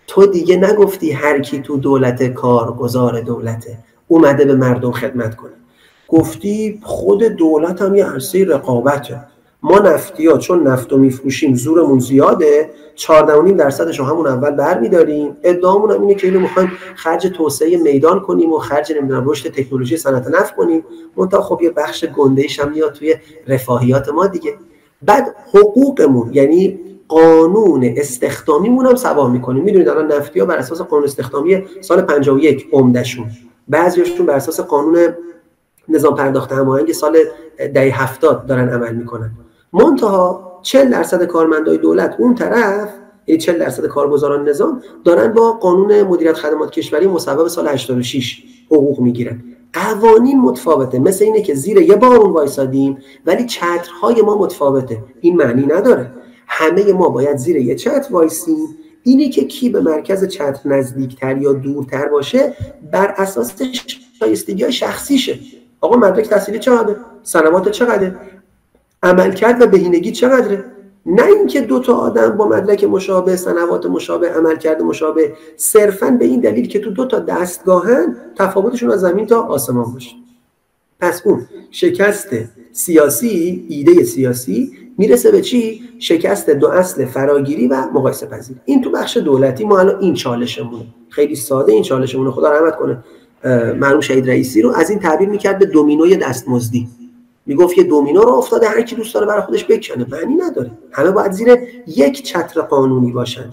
تو دیگه نگفتی هر کی تو دولت کارگزار دولته اومده به مردم خدمت کنه، گفتی خود دولت هم یه عرصه رقابته. ما نفتی‌ها چون نفتو میفروشیم زورمون زیاده، 14.5% رو همون اول برمیداریم. ادعامون هم اینه که اینو میخوایم خرج توسعه میدان کنیم و خرج نمیدونم رشد تکنولوژی صنعت نفت کنیم. منتها خب یه بخش گنده‌ایش هم میاد توی رفاهیات ما دیگه. بعد حقوقمون یعنی قانون استخدامیمون هم سوا میکنیم. میدونید الان نفتی‌ها بر اساس قانون استخدامی سال 51 عمدهشون، بعضیاشون بر اساس قانون نظام پرداخت هماهنگ سال دهه 70 دارن عمل میکنن. منتها 40% کارمندای دولت اون طرف، یعنی 40% کارگزاران نظام دارن با قانون مدیریت خدمات کشوری مصوب سال 86 حقوق میگیرن. قوانین متفاوته، مثل اینه که زیر یه بارون وایسادیم ولی چترهای ما متفاوته. این معنی نداره همه ما باید زیر یه چتر وایسیم. اینی که کی به مرکز چتر نزدیکتر یا دورتر باشه بر اساس شایستگی‌های شخصیشه. آقا مدرک تحصیلی چقدره؟ سنوات چقدره؟ عملکرد و بهینگی چقدره؟ نه اینکه دو تا آدم با مدرک مشابه، سنوات مشابه، عملکرد مشابه صرفاً به این دلیل که تو دو تا دستگاهن تفاوتشون از زمین تا آسمان باشه. پس اون شکست سیاسی، ایده سیاسی میرسه به چی؟ شکست دو اصل فراگیری و مقایسه پذیری. این تو بخش دولتی ما الان این چالشمونه. خیلی ساده این چالشمونه. خدا رحمت کنه مرحوم شهید رئیسی رو از این تعبیر میکرد به دومینوی دستمزدی. میگفت یه دومینو رو افتاده هر کی دوست داره برای خودش بکنه. معنی نداره. همه باید زیر یک چتر قانونی باشن.